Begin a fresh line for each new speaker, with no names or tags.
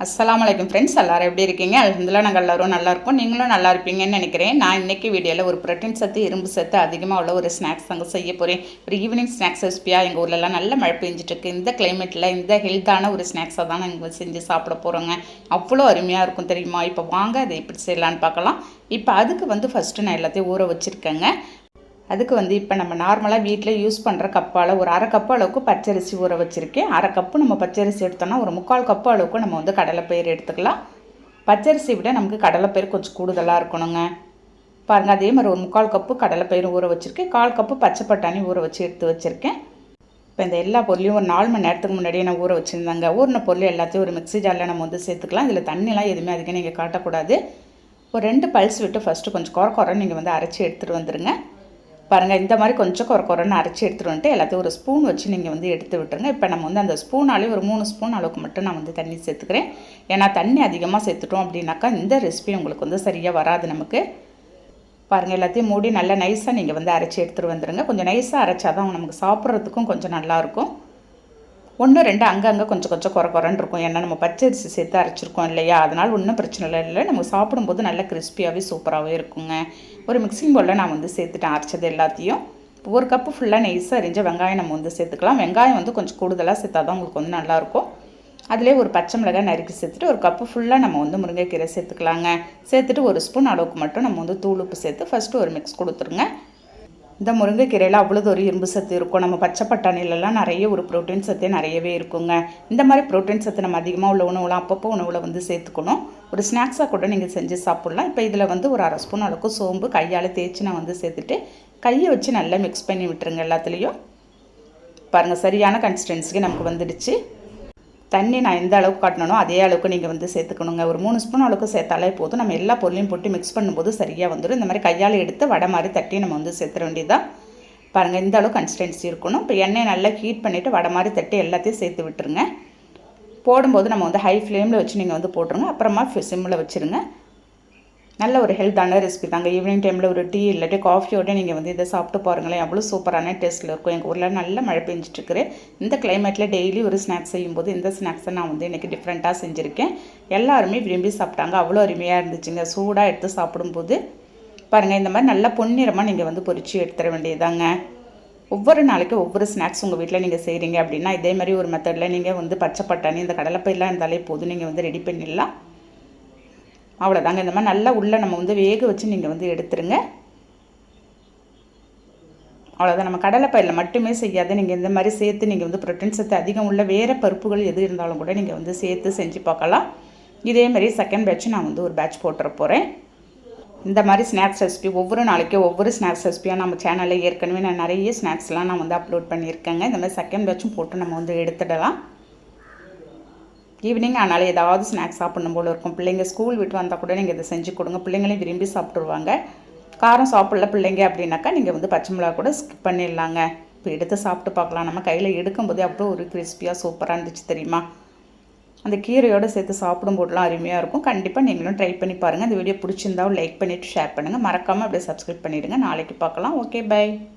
அஸ்ஸலாமு அலைக்கும் ஃப்ரெண்ட்ஸ், எல்லாரும் எப்படி இருக்கீங்க? அல்ஹம்துலில்லாஹ் நாங்கள் எல்லோரும் நல்லா இருக்கோம். நீங்களும் நல்லா இருப்பீங்கன்னு நினைக்கிறேன். நான் இன்றைக்கி வீடியோவில் ஒரு புரோட்டீன் சத்து, இரும்பு சத்து அதிகமாக உள்ள ஒரு ஸ்நாக்ஸ் தாங்க செய்ய போகிறேன். ஒரு ஈவினிங் ஸ்நாக்ஸ் ரெசிபியாக எங்கள் ஊர்லலாம் நல்ல மழை பெஞ்சிட்ருக்கு. இந்த கிளைமேட்டில் இந்த ஹெல்த்தான ஒரு ஸ்நாக்ஸாக தான் நாங்கள் செஞ்சு சாப்பிட போகிறோங்க. அவ்வளோ அருமையாக இருக்கும் தெரியுமா? இப்போ வாங்க அதை எப்படி செய்யலான்னு பார்க்கலாம். இப்போ அதுக்கு ஃபஸ்ட்டு நான் எல்லாத்தையும் ஊற வச்சுருக்கேங்க. அதுக்கு இப்போ நம்ம நார்மலாக வீட்டில் யூஸ் பண்ணுற கப்பால் ஒரு அரை கப்பு அளவுக்கு பச்சரிசி ஊற வச்சுருக்கேன். அரை கப்பு நம்ம பச்சரிசி எடுத்தோம்னா ஒரு 3/4 கப்பு அளவுக்கு நம்ம கடலைப்பயிறு எடுத்துக்கலாம். பச்சரிசி விட நமக்கு கடலைப்பயிறு கொஞ்சம் கூடுதலாக இருக்கணுங்க. பாருங்கள், அதே மாதிரி ஒரு 3/4 கப்பு கடலைப்பயிறு ஊற வச்சுருக்கேன். 1/4 கப்பு பச்சை பட்டாணி ஊற வச்சு எடுத்து வச்சுருக்கேன். இப்போ இந்த எல்லா பொருளையும் ஒரு 4 மணி நேரத்துக்கு முன்னாடியே நான் ஊற வச்சுருந்தாங்க. ஊறின பொருள் எல்லாத்தையும் ஒரு மிக்ஸி ஜாரில் நம்ம சேர்த்துக்கலாம். இதில் தண்ணிலாம் எதுவுமே அதிகம் நீங்கள் காட்டக்கூடாது. ஒரு 2 பல்ஸ் விட்டு ஃபஸ்ட்டு கொஞ்சம் குறை நீங்கள் அரைச்சி எடுத்துகிட்டு வந்துடுங்க. பாருங்கள், இந்த மாதிரி கொஞ்சம் குறைன்னு அரைச்சி எடுத்துகிட்டு வந்துட்டு எல்லாத்தையும் ஒரு ஸ்பூன் வச்சு நீங்கள் எடுத்து விட்டுருங்க. இப்போ நம்ம அந்த ஸ்பூனாலே ஒரு 3 ஸ்பூன் அளவுக்கு மட்டும் நான் தண்ணி சேர்த்துக்கிறேன். ஏன்னா தண்ணி அதிகமாக சேர்த்துட்டோம் அப்படின்னாக்கா இந்த ரெசிபி உங்களுக்கு சரியாக வராது நமக்கு. பாருங்கள், எல்லாத்தையும் மூடி நல்லா நைஸாக நீங்கள் அரைச்சி எடுத்துகிட்டு வந்துடுங்க. கொஞ்சம் நைஸாக அரைச்சா தான் நமக்கு சாப்பிட்றதுக்கும் கொஞ்சம் நல்லாயிருக்கும். 1 2 அங்கங்கே கொஞ்சம் குறைன்னு இருக்கும். ஏன்னா நம்ம பச்சரிசி சேர்த்து அரைச்சிருக்கோம் இல்லையா, அதனால் ஒன்றும் பிரச்சனை இல்லை. நம்ம சாப்பிடும்போது நல்லா கிறிஸ்பியாகவே சூப்பராகவே இருக்குங்க. ஒரு மிக்சிங் பவுலில் நான் சேர்த்துட்டேன் அரைச்சது எல்லாத்தையும். 1 கப்பு ஃபுல்லாக நெய்ஸாக அரிஞ்ச வெங்காயம் நம்ம சேர்த்துக்கலாம். வெங்காயம் கொஞ்சம் கூடுதலாக சேர்த்தா தான் உங்களுக்கு நல்லாயிருக்கும். அதிலே ஒரு பச்சை மிளகாய் நறுக்கி சேர்த்துட்டு 1 கப்பு ஃபுல்லாக நம்ம முருங்கைக்கீரை சேர்த்துக்கலாங்க. சேர்த்துட்டு 1 ஸ்பூன் அளவுக்கு மட்டும் நம்ம தூள் உப்பு சேர்த்து ஃபஸ்ட்டு ஒரு மிக்ஸ் கொடுத்துருங்க. இந்த முருங்கைக்கீரையில் அவ்வளோ ஒரு இரும்பு சத்து இருக்கும். நம்ம பச்சை பட்டாணிலலாம் நிறைய ஒரு ப்ரோட்டீன் சத்து நிறையவே இருக்குங்க. இந்த மாதிரி ப்ரோட்டீன் சத்து நம்ம அதிகமாக உள்ள உணவுலாம் அப்பப்போ உணவில் சேர்த்துக்கணும். ஒரு ஸ்நாக்ஸாக கூட நீங்கள் செஞ்சு சாப்பிட்லாம். இப்போ இதில் ஒரு அரை ஸ்பூன் அளவுக்கு சோம்பு கையால் தேய்ச்சி நான் சேர்த்துட்டு கையை வச்சு நல்லா மிக்ஸ் பண்ணி விட்டுருங்க எல்லாத்துலேயும். பாருங்கள், சரியான கன்சிஸ்டன்சிக்கு நமக்கு வந்துடுச்சு. தண்ணி நான் எந்த அளவுக்கு காட்டணும் அதே அளவுக்கு நீங்கள் சேர்த்துக்கணுங்க. ஒரு 3 ஸ்பூன் அளவுக்கு சேர்த்தாலே போதும். நம்ம எல்லா பொருளையும் போட்டு மிக்ஸ் பண்ணும்போது சரியாக வந்துடும். இந்த மாதிரி கையால் எடுத்து வடை மாதிரி தட்டி நம்ம சேர்த்துற வேண்டியதான். பாருங்கள், இந்த அளவுக்கு கன்சிஸ்டன்சி இருக்கணும். இப்போ எண்ணெயை நல்லா ஹீட் பண்ணிவிட்டு வடை மாதிரி தட்டி எல்லாத்தையும் சேர்த்து விட்டுருங்க. போடும்போது நம்ம ஹை ஃப்ளேமில் வச்சு நீங்கள் போட்டுருங்க. அப்புறமா சிம்மில் வச்சுருங்க. நல்ல ஒரு ஹெல்த்தான ரெசிபி தாங்க. ஈவினிங் டைமில் ஒரு டீ இல்லாட்டி காஃபியோட நீங்கள் இதை சாப்பிட்டு பாருங்களேன், அவ்வளோ சூப்பரான டேஸ்ட்டில் இருக்கும். எங்கள் ஊரில் நல்ல மழை பெஞ்சிட்ருக்கு. இந்த கிளைமேட்டில் டெய்லி ஒரு ஸ்நாக்ஸ் செய்யும்போது இந்த ஸ்நாக்ஸை நான் இன்றைக்கி டிஃப்ரெண்ட்டாக செஞ்சுருக்கேன். எல்லாருமே விரும்பி சாப்பிட்டாங்க. அவ்வளோ அருமையாக இருந்துச்சுங்க. சூடாக எடுத்து சாப்பிடும்போது பாருங்கள், இந்த மாதிரி நல்லா பொன்னிறமாக நீங்கள் பொரிச்சு எடுத்துட வேண்டியதாங்க. ஒவ்வொரு நாளைக்கு ஒவ்வொரு ஸ்நாக்ஸ் உங்கள் வீட்டில் நீங்கள் செய்கிறீங்க அப்படின்னா இதே மாதிரி ஒரு மெத்தடில் நீங்கள் பச்சை பட்டாணி இந்த கடலைப்பயிரெலாம் இருந்தாலே போதும், நீங்கள் ரெடி பண்ணிடலாம். அவ்வளோதாங்க. இந்த மாதிரி நல்லா உள்ளே நம்ம வேக வச்சு நீங்கள் எடுத்துருங்க. அவ்வளோதான். நம்ம கடலைப்பயிரில் மட்டுமே செய்யாத நீங்கள் இந்த மாதிரி சேர்த்து நீங்கள் ப்ரோட்டீன் சத்து அதிகம் உள்ள வேறு பருப்புகள் எது இருந்தாலும் கூட நீங்கள் சேர்த்து செஞ்சு பார்க்கலாம். இதேமாதிரி செகண்ட் பேட்ச் நான் ஒரு பேட்ச் போட்டுற போகிறேன். இந்த மாதிரி ஸ்நாக்ஸ் ரெசிபி ஒவ்வொரு நாளைக்கும் ஒவ்வொரு ஸ்நாக்ஸ் ரெசிபியாக நம்ம சேனலில் ஏற்கனவே நான் நிறைய ஸ்நாக்ஸ்லாம் நான் அப்லோட் பண்ணியிருக்கேங்க. இந்த மாதிரி செகண்ட் பேட்சும் போட்டு நம்ம எடுத்துடலாம். ஈவினிங் ஆனாலும் ஏதாவது ஸ்நாக்ஸ் சாப்பிடணும் போல் இருக்கும். பிள்ளைங்க ஸ்கூல் விட்டு வந்தால் கூட நீங்கள் இதை செஞ்சு கொடுங்க. பிள்ளைங்களையும் விரும்பி சாப்பிட்ருவாங்க. காரம் சாப்பிடல பிள்ளைங்க அப்படின்னாக்கா நீங்கள் பச்சை மிளகா கூட ஸ்கிப் பண்ணிடலாங்க. இப்போ எடுத்து சாப்பிட்டு பார்க்கலாம். நம்ம கையில் எடுக்கும்போதே அவ்வளோ ஒரு கிறிஸ்பியாக சூப்பராக இருந்துச்சு தெரியுமா? அந்த கீரையோடு சேர்த்து சாப்பிடும்போதெல்லாம் அருமையாக இருக்கும். கண்டிப்பாக நீங்களும் ட்ரை பண்ணி பாருங்கள். இந்த வீடியோ பிடிச்சிருந்தாலும் லைக் பண்ணிவிட்டு ஷேர் பண்ணுங்கள். மறக்காமல் அப்படியே சப்ஸ்கிரைப் பண்ணிவிடுங்க. நாளைக்கு பார்க்கலாம். Okay, by.